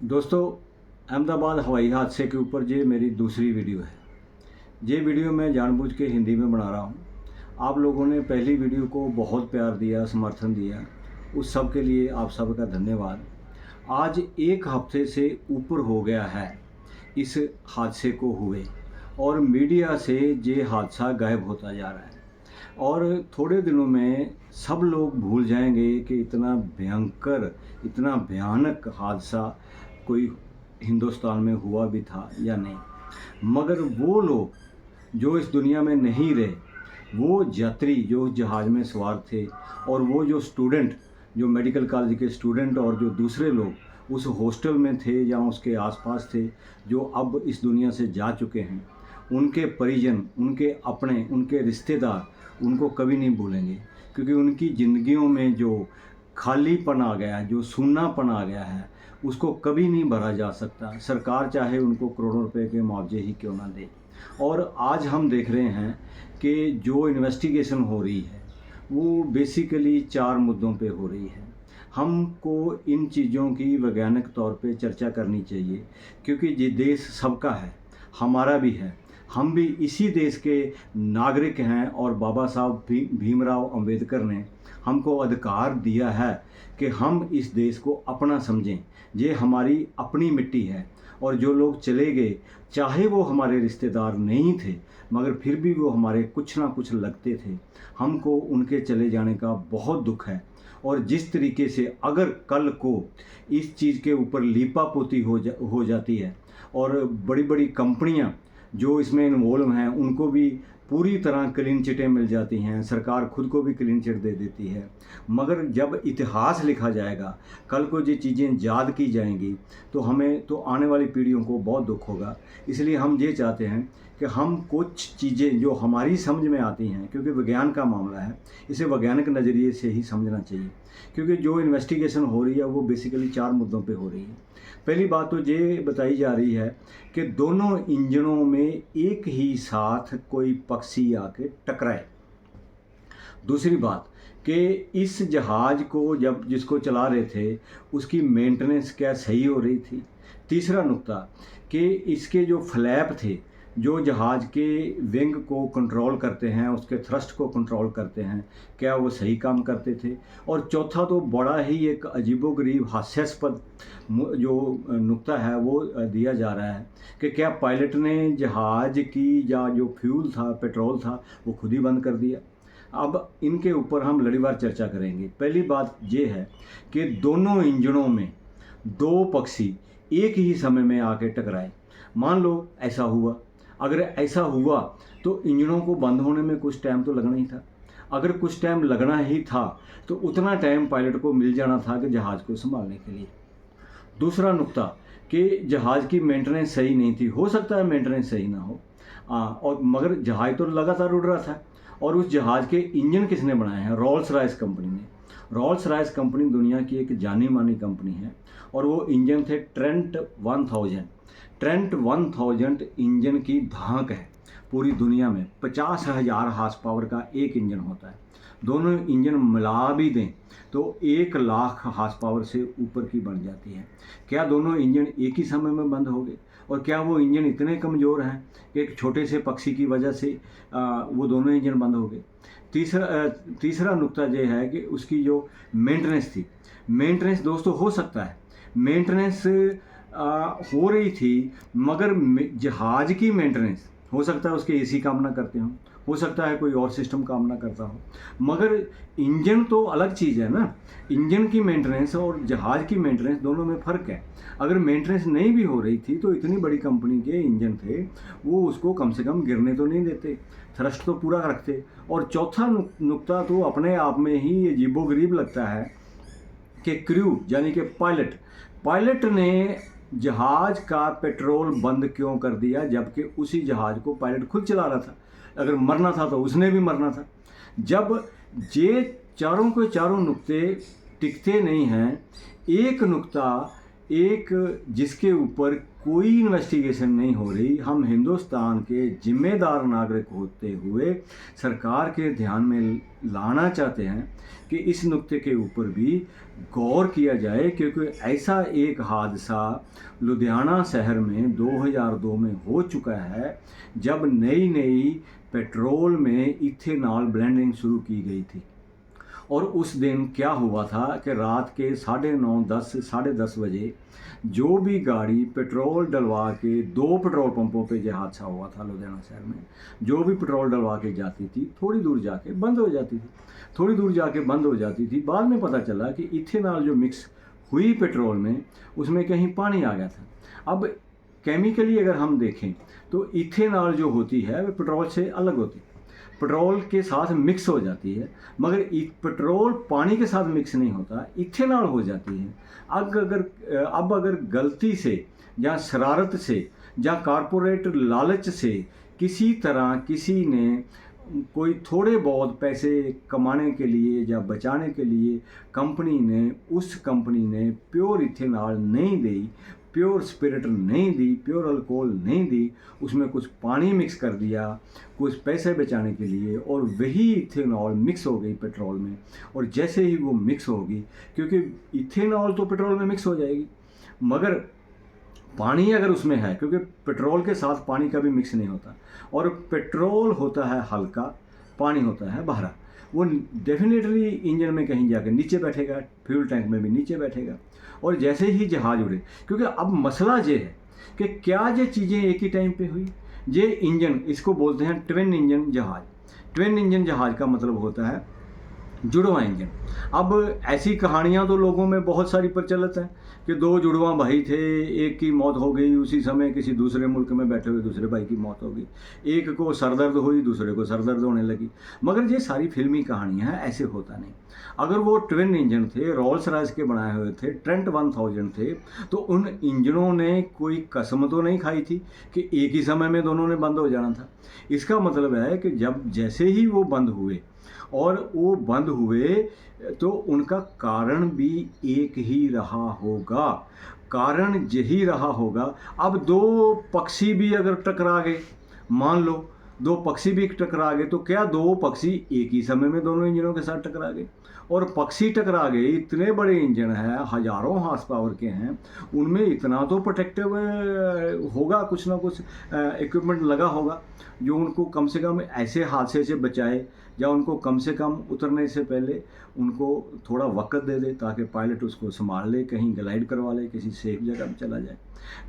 दोस्तों, अहमदाबाद हवाई हादसे के ऊपर ये मेरी दूसरी वीडियो है। ये वीडियो मैं जानबूझ के हिंदी में बना रहा हूँ। आप लोगों ने पहली वीडियो को बहुत प्यार दिया, समर्थन दिया, उस सब के लिए आप सबका धन्यवाद। आज एक हफ्ते से ऊपर हो गया है इस हादसे को हुए और मीडिया से ये हादसा गायब होता जा रहा है और थोड़े दिनों में सब लोग भूल जाएंगे कि इतना भयंकर, इतना भयानक हादसा कोई हिंदुस्तान में हुआ भी था या नहीं। मगर वो लोग जो इस दुनिया में नहीं रहे, वो यात्री जो जहाज़ में सवार थे और वो जो स्टूडेंट, जो मेडिकल कॉलेज के स्टूडेंट और जो दूसरे लोग उस हॉस्टल में थे या उसके आसपास थे, जो अब इस दुनिया से जा चुके हैं, उनके परिजन, उनके अपने, उनके रिश्तेदार उनको कभी नहीं भूलेंगे, क्योंकि उनकी ज़िंदगियों में जो खालीपन आ गया है, जो सूनापन आ गया है, उसको कभी नहीं भरा जा सकता। सरकार चाहे उनको करोड़ों रुपए के मुआवजे ही क्यों ना दे। और आज हम देख रहे हैं कि जो इन्वेस्टिगेशन हो रही है वो बेसिकली 4 मुद्दों पे हो रही है। हमको इन चीज़ों की वैज्ञानिक तौर पे चर्चा करनी चाहिए, क्योंकि ये देश सबका है, हमारा भी है। हम भी इसी देश के नागरिक हैं और बाबा साहब भीमराव अंबेडकर ने हमको अधिकार दिया है कि हम इस देश को अपना समझें। ये हमारी अपनी मिट्टी है और जो लोग चले गए, चाहे वो हमारे रिश्तेदार नहीं थे, मगर फिर भी वो हमारे कुछ ना कुछ लगते थे। हमको उनके चले जाने का बहुत दुख है। और जिस तरीके से अगर कल को इस चीज़ के ऊपर लीपापोती हो जाती है और बड़ी बड़ी कंपनियां जो इसमें इन्वॉल्व हैं उनको भी पूरी तरह क्लीन चिटें मिल जाती हैं, सरकार खुद को भी क्लीन चिट दे देती है, मगर जब इतिहास लिखा जाएगा, कल को ये चीज़ें याद की जाएंगी, तो हमें, तो आने वाली पीढ़ियों को बहुत दुख होगा। इसलिए हम ये चाहते हैं कि हम कुछ चीज़ें जो हमारी समझ में आती हैं, क्योंकि विज्ञान का मामला है, इसे वैज्ञानिक नज़रिए से ही समझना चाहिए। क्योंकि जो इन्वेस्टिगेशन हो रही है वो बेसिकली 4 मुद्दों पे हो रही है। पहली बात तो ये बताई जा रही है कि दोनों इंजनों में एक ही साथ कोई पक्षी आके टकराए। दूसरी बात कि इस जहाज़ को जब जिसको चला रहे थे उसकी मेंटेनेंस क्या सही हो रही थी। तीसरा नुक्ता कि इसके जो फ्लैप थे, जो जहाज़ के विंग को कंट्रोल करते हैं, उसके थ्रस्ट को कंट्रोल करते हैं, क्या वो सही काम करते थे। और चौथा तो बड़ा ही एक अजीबोगरीब हास्यास्पद जो नुक्ता है वो दिया जा रहा है कि क्या पायलट ने जहाज़ की या जो फ्यूल था, पेट्रोल था, वो खुद ही बंद कर दिया। अब इनके ऊपर हम लड़ीवार चर्चा करेंगे। पहली बात ये है कि दोनों इंजनों में 2 पक्षी एक ही समय में आके टकराए। मान लो ऐसा हुआ, अगर ऐसा हुआ तो इंजनों को बंद होने में कुछ टाइम तो लगना ही था। अगर कुछ टाइम लगना ही था तो उतना टाइम पायलट को मिल जाना था कि जहाज़ को संभालने के लिए। दूसरा नुक्ता कि जहाज़ की मेंटेनेंस सही नहीं थी। हो सकता है मेंटेनेंस सही ना हो, और मगर जहाज़ तो लगातार उड़ रहा था। और उस जहाज़ के इंजन किसने बनाए हैं? रोल्स रॉयस कंपनी ने। रोल्स रॉयस कंपनी दुनिया की एक जानी मानी कंपनी है और वो इंजन थे ट्रेंट 1000। ट्रेंट 1000 इंजन की धाक है पूरी दुनिया में। 50,000 हार्स पावर का एक इंजन होता है। दोनों इंजन मिला भी दें तो 1,00,000 हार्स पावर से ऊपर की बन जाती है। क्या दोनों इंजन एक ही समय में बंद हो गए? और क्या वो इंजन इतने कमज़ोर हैं कि एक छोटे से पक्षी की वजह से वो दोनों इंजन बंद हो गए? तीसरा नुक्ता ये है कि उसकी जो मेंटेनेंस थी, मेंटेनेंस दोस्तों हो सकता है मेंटेनेंस हो रही थी, मगर जहाज़ की मेंटेनेंस हो सकता है उसके एसी काम ना करते हो सकता है कोई और सिस्टम काम ना करता हो, मगर इंजन तो अलग चीज़ है ना। इंजन की मेंटेनेंस और जहाज़ की मेंटेनेंस दोनों में फ़र्क है। अगर मेंटेनेंस नहीं भी हो रही थी तो इतनी बड़ी कंपनी के इंजन थे, वो उसको कम से कम गिरने तो नहीं देते, थ्रस्ट तो पूरा रखते। और चौथा नुक्ता तो अपने आप में ही अजीबोगरीब लगता है कि क्रू यानी कि पायलट ने जहाज़ का पेट्रोल बंद क्यों कर दिया, जबकि उसी जहाज़ को पायलट खुद चला रहा था। अगर मरना था तो उसने भी मरना था। जब ये चारों के चारों नुक्ते टिकते नहीं हैं, एक नुक्ता एक जिसके ऊपर कोई इन्वेस्टिगेशन नहीं हो रही, हम हिंदुस्तान के जिम्मेदार नागरिक होते हुए सरकार के ध्यान में लाना चाहते हैं कि इस नुक्ते के ऊपर भी गौर किया जाए, क्योंकि ऐसा एक हादसा लुधियाना शहर में 2002 में हो चुका है, जब नई नई पेट्रोल में इथेनॉल ब्लेंडिंग शुरू की गई थी। और उस दिन क्या हुआ था कि रात के 9:30 10 10:30 बजे जो भी गाड़ी पेट्रोल डलवा के 2 पेट्रोल पंपों पे जो हादसा हुआ था लुधियाना शहर में, जो भी पेट्रोल डलवा के जाती थी थोड़ी दूर जाके बंद हो जाती थी, थोड़ी दूर जाके बंद हो जाती थी। बाद में पता चला कि इथेनॉल जो मिक्स हुई पेट्रोल में, उसमें कहीं पानी आ गया था। अब केमिकली अगर हम देखें तो इथेनॉल जो होती है वह पेट्रोल से अलग होती है, पेट्रोल के साथ मिक्स हो जाती है, मगर पेट्रोल पानी के साथ मिक्स नहीं होता, इथेनॉल हो जाती है। अब अगर गलती से या शरारत से या कारपोरेट लालच से किसी तरह किसी ने कोई थोड़े बहुत पैसे कमाने के लिए या बचाने के लिए उस कंपनी ने प्योर इथेनॉल नहीं दी, प्योर स्पिरिट नहीं दी, प्योर अल्कोहल नहीं दी, उसमें कुछ पानी मिक्स कर दिया कुछ पैसे बचाने के लिए, और वही इथेनॉल मिक्स हो गई पेट्रोल में। और जैसे ही वो मिक्स होगी, क्योंकि इथेनॉल तो पेट्रोल में मिक्स हो जाएगी, मगर पानी अगर उसमें है, क्योंकि पेट्रोल के साथ पानी का भी मिक्स नहीं होता, और पेट्रोल होता है हल्का, पानी होता है बहरा, वो डेफिनेटली इंजन में कहीं जाकर नीचे बैठेगा, फ्यूल टैंक में भी नीचे बैठेगा। और जैसे ही जहाज़ उड़े, क्योंकि अब मसला ये है कि क्या ये चीज़ें एक ही टाइम पे हुई। ये इंजन, इसको बोलते हैं ट्विन इंजन जहाज़। ट्विन इंजन जहाज़ का मतलब होता है जुड़वा इंजन। अब ऐसी कहानियां तो लोगों में बहुत सारी प्रचलित हैं कि 2 जुड़वा भाई थे, एक की मौत हो गई, उसी समय किसी दूसरे मुल्क में बैठे हुए दूसरे भाई की मौत हो गई, एक को सरदर्द हुई दूसरे को सरदर्द होने लगी। मगर ये सारी फिल्मी कहानियां हैं, ऐसे होता नहीं। अगर वो ट्विन इंजन थे, रोल्स रॉयस के बनाए हुए थे, ट्रेंट 1000 थे, तो उन इंजनों ने कोई कसम तो नहीं खाई थी कि एक ही समय में दोनों ने बंद हो जाना था। इसका मतलब है कि जब जैसे ही वो बंद हुए और वो बंद हुए तो उनका कारण भी एक ही रहा होगा, कारण यही रहा होगा। अब 2 पक्षी भी अगर टकरा गए, मान लो 2 पक्षी भी टकरा गए, तो क्या 2 पक्षी एक ही समय में दोनों इंजनों के साथ टकरा गए? और पक्षी टकरा गए, इतने बड़े इंजन हैं, हज़ारों हार्स पावर के हैं, उनमें इतना तो प्रोटेक्टिव होगा, कुछ ना कुछ इक्विपमेंट लगा होगा जो उनको कम से कम ऐसे हादसे से बचाए, या उनको कम से कम उतरने से पहले उनको थोड़ा वक्त दे दे ताकि पायलट उसको संभाल ले, कहीं ग्लाइड करवा ले, किसी सेफ जगह में चला जाए।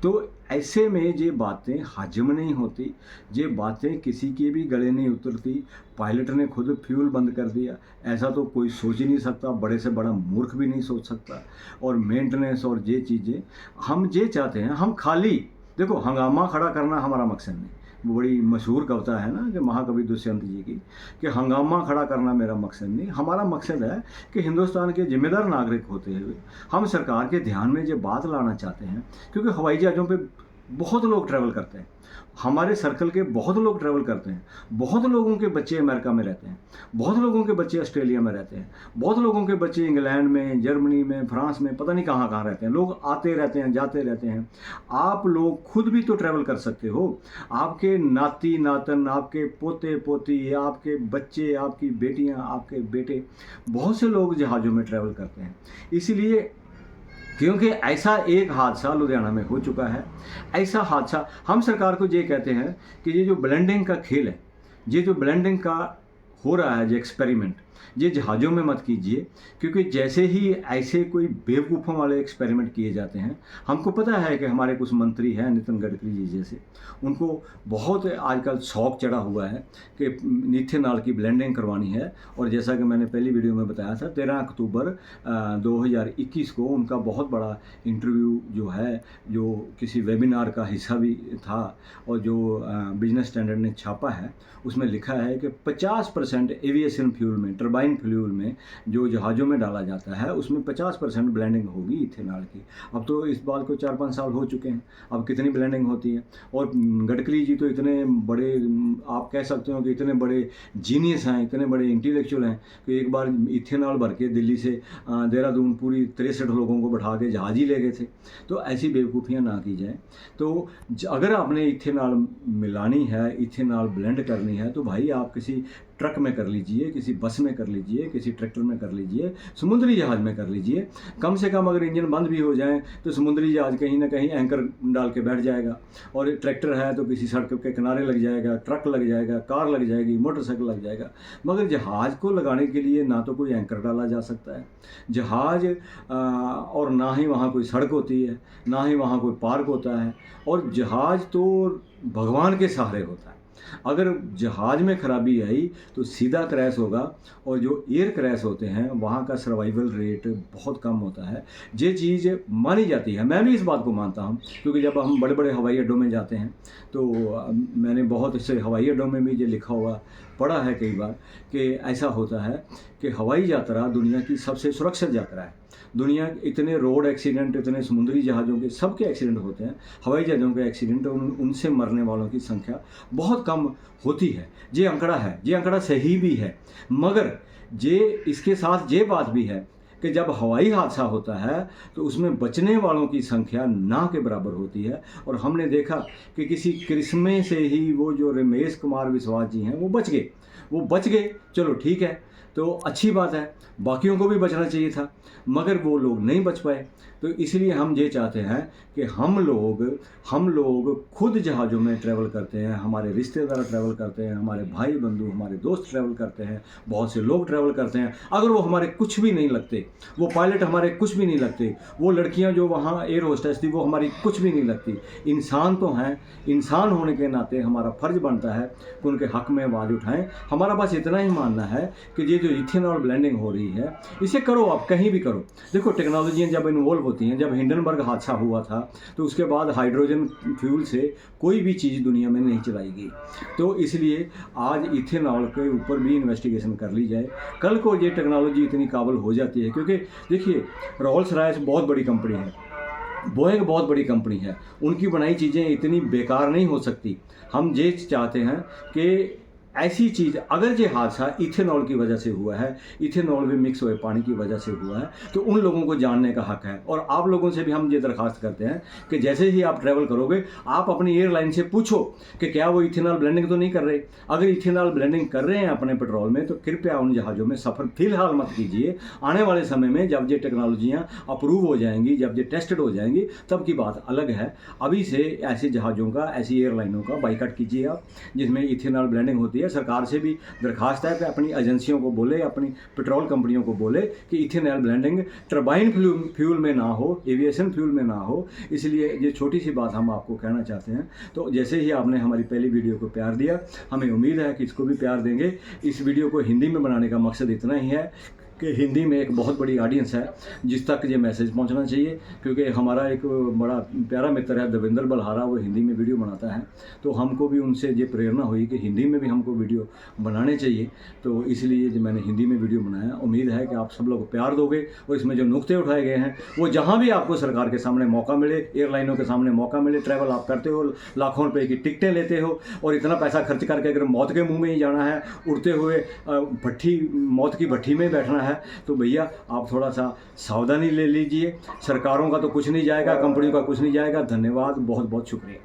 तो ऐसे में ये बातें हजम नहीं होती, ये बातें किसी के भी गले नहीं उतरती। पायलट ने खुद फ्यूल बंद कर दिया, ऐसा तो कोई सोच ही नहीं सकता, बड़े से बड़ा मूर्ख भी नहीं सोच सकता। और मेंटेनेंस और ये चीज़ें हम ये चाहते हैं, हम खाली देखो हंगामा खड़ा करना हमारा मकसद नहीं। वो बड़ी मशहूर कविता है ना कि महाकवि दुष्यंत जी की, कि हंगामा खड़ा करना मेरा मकसद नहीं, हमारा मकसद है कि हिंदुस्तान के जिम्मेदार नागरिक होते हुए हम सरकार के ध्यान में ये बात लाना चाहते हैं। क्योंकि हवाई जहाज़ों पे बहुत लोग ट्रैवल करते हैं, हमारे सर्कल के बहुत लोग ट्रैवल करते हैं, बहुत लोगों के बच्चे अमेरिका में रहते हैं, बहुत लोगों के बच्चे ऑस्ट्रेलिया में रहते हैं, बहुत लोगों के बच्चे इंग्लैंड में, जर्मनी में, फ्रांस में, पता नहीं कहाँ कहाँ रहते हैं। लोग आते रहते हैं, जाते रहते हैं। आप लोग खुद भी तो ट्रैवल कर सकते हो, आपके नाती नातन, आपके पोते पोती, आपके बच्चे, आपकी बेटियाँ, आपके बेटे, बहुत से लोग जहाज़ों में ट्रैवल करते हैं। इसीलिए क्योंकि ऐसा एक हादसा लुधियाना में हो चुका है, ऐसा हादसा हम सरकार को ये कहते हैं कि ये जो ब्लेंडिंग का खेल है, ये जो ब्लेंडिंग का हो रहा है, जो एक्सपेरिमेंट, ये जहाज़ों में मत कीजिए। क्योंकि जैसे ही ऐसे कोई बेवकूफ़ों वाले एक्सपेरिमेंट किए जाते हैं, हमको पता है कि हमारे कुछ मंत्री हैं, नितिन गडकरी जी जैसे, उनको बहुत आजकल शौक चढ़ा हुआ है कि इथेनॉल की ब्लेंडिंग करवानी है। और जैसा कि मैंने पहली वीडियो में बताया था, 13 अक्टूबर 2021 को उनका बहुत बड़ा इंटरव्यू जो है, जो किसी वेबिनार का हिस्सा भी था और जो बिजनेस स्टैंडर्ड ने छापा है, उसमें लिखा है कि 50% एविएशन फ्यूल में टरबाइन फ्यूल में जो जहाज़ों में डाला जाता है उसमें 50% ब्लेंडिंग होगी इथेनॉल की। अब तो इस बात को 4-5 साल हो चुके हैं, अब कितनी ब्लेंडिंग होती है। और गडकरी जी तो इतने बड़े, आप कह सकते हो कि इतने बड़े जीनियस हैं, इतने बड़े इंटेलेक्चुअल हैं कि एक बार इथेनॉल भर के दिल्ली से देहरादून पूरी 63 लोगों को बैठा के जहाज़ ही ले गए थे। तो ऐसी बेवकूफ़ियाँ ना की जाए। तो अगर आपने इथेनॉल मिलानी है, इथेनॉल ब्लेंड करनी है, तो भाई आप किसी ट्रक में कर लीजिए, किसी बस में कर लीजिए, किसी ट्रैक्टर में कर लीजिए, समुद्री जहाज़ में कर लीजिए। कम से कम अगर इंजन बंद भी हो जाए तो समुद्री जहाज़ कहीं ना कहीं एंकर डाल के बैठ जाएगा, और ट्रैक्टर है तो किसी सड़क के किनारे लग जाएगा, ट्रक लग जाएगा, कार लग जाएगी, मोटरसाइकिल लग जाएगा। मगर जहाज़ को लगाने के लिए ना तो कोई एंकर डाला जा सकता है जहाज़, और ना ही वहाँ कोई सड़क होती है, ना ही वहाँ कोई पार्क होता है, और जहाज़ तो भगवान के सहारे होता है। अगर जहाज़ में खराबी आई तो सीधा क्रैश होगा, और जो एयर क्रैश होते हैं वहाँ का सर्वाइवल रेट बहुत कम होता है। ये चीज़ मानी जाती है, मैं भी इस बात को मानता हूँ, क्योंकि जब हम बड़े बड़े हवाई अड्डों में जाते हैं तो मैंने बहुत से हवाई अड्डों में भी ये लिखा हुआ पढ़ा है कई बार कि ऐसा होता है कि हवाई यात्रा दुनिया की सबसे सुरक्षित यात्रा है। दुनिया इतने रोड एक्सीडेंट, इतने समुद्री जहाज़ों के सबके एक्सीडेंट होते हैं, हवाई जहाज़ों के एक्सीडेंट, उनसे मरने वालों की संख्या बहुत कम होती है। ये आंकड़ा है, ये आंकड़ा सही भी है। मगर ये इसके साथ ये बात भी है कि जब हवाई हादसा होता है तो उसमें बचने वालों की संख्या ना के बराबर होती है। और हमने देखा कि किसी करिश्मे से ही वो जो रमेश कुमार विश्वास जी हैं वो बच गए। चलो ठीक है, तो अच्छी बात है, बाकियों को भी बचना चाहिए था, मगर वो लोग नहीं बच पाए। तो इसलिए हम ये चाहते हैं कि हम लोग खुद जहाज़ों में ट्रैवल करते हैं, हमारे रिश्तेदार ट्रैवल करते हैं, हमारे भाई बंधु, हमारे दोस्त ट्रैवल करते हैं, बहुत से लोग ट्रैवल करते हैं। अगर वो हमारे कुछ भी नहीं लगते, वो पायलट हमारे कुछ भी नहीं लगते, वो लड़कियां जो वहाँ एयर होस्टेस थी वो हमारी कुछ भी नहीं लगती, इंसान तो हैं। इंसान होने के नाते हमारा फ़र्ज बनता है कि उनके हक़ में आवाज़ उठाएँ। हमारा बस इतना ही मानना है कि ये जो इथेनॉल ब्लेंडिंग हो रही है, इसे करो, आप कहीं भी करो। देखो, टेक्नोलॉजियाँ जब इन्वॉल्व होती हैं, जब हिंडनबर्ग हादसा हुआ था तो उसके बाद हाइड्रोजन फ्यूल से कोई भी चीज़ दुनिया में नहीं चलाई गई। तो इसलिए आज इथेनॉल के ऊपर भी इन्वेस्टिगेशन कर ली जाए। कल को ये टेक्नोलॉजी इतनी काबिल हो जाती है, क्योंकि देखिए, रोल्स रॉयस बहुत बड़ी कंपनी है, बोइंग बहुत बड़ी कंपनी है, उनकी बनाई चीज़ें इतनी बेकार नहीं हो सकती। हम ये चाहते हैं कि ऐसी चीज़, अगर ये हादसा इथेनॉल की वजह से हुआ है, इथेनॉल में मिक्स हुए पानी की वजह से हुआ है, तो उन लोगों को जानने का हक है। और आप लोगों से भी हम ये दरख्वास्त करते हैं कि जैसे ही आप ट्रैवल करोगे, आप अपनी एयरलाइन से पूछो कि क्या वो इथेनॉल ब्लेंडिंग तो नहीं कर रहे। अगर इथेनॉल ब्लेंडिंग कर रहे हैं अपने पेट्रोल में, तो कृपया उन जहाज़ों में सफ़र फिलहाल मत कीजिए। आने वाले समय में जब ये टेक्नोलॉजियाँ अप्रूव हो जाएंगी, जब ये टेस्टेड हो जाएंगी, तब की बात अलग है। अभी से ऐसे जहाज़ों का, ऐसी एयरलाइनों का बाइकाट कीजिए आप, जिसमें इथेनॉल ब्लेंडिंग होती है। सरकार से भी दरखास्त है कि अपनी एजेंसियों को बोले, अपनी पेट्रोल कंपनियों को बोले कि इथेनॉल ब्लेंडिंग टरबाइन फ्यूल में ना हो, एविएशन फ्यूल में ना हो। इसलिए ये छोटी सी बात हम आपको कहना चाहते हैं। तो जैसे ही आपने हमारी पहली वीडियो को प्यार दिया, हमें उम्मीद है कि इसको भी प्यार देंगे। इस वीडियो को हिंदी में बनाने का मकसद इतना ही है कि हिंदी में एक बहुत बड़ी ऑडियंस है जिस तक ये मैसेज पहुंचना चाहिए, क्योंकि हमारा एक बड़ा प्यारा मित्र है देवेंद्र बलहारा, वो हिंदी में वीडियो बनाता है। तो हमको भी उनसे ये प्रेरणा हुई कि हिंदी में भी हमको वीडियो बनाने चाहिए, तो इसलिए जो मैंने हिंदी में वीडियो बनाया। उम्मीद है कि आप सब लोग प्यार दोगे, और इसमें जो नुक्ते उठाए गए हैं वो जहाँ भी आपको सरकार के सामने मौका मिले, एयरलाइनों के सामने मौका मिले, ट्रैवल आप करते हो, लाखों रुपये की टिकटें लेते हो, और इतना पैसा खर्च करके अगर मौत के मुँह में ही जाना है, उड़ते हुए मौत की भट्ठी में बैठना है, तो भैया आप थोड़ा सा सावधानी ले लीजिए। सरकारों का तो कुछ नहीं जाएगा, कंपनियों का कुछ नहीं जाएगा। धन्यवाद, बहुत बहुत शुक्रिया।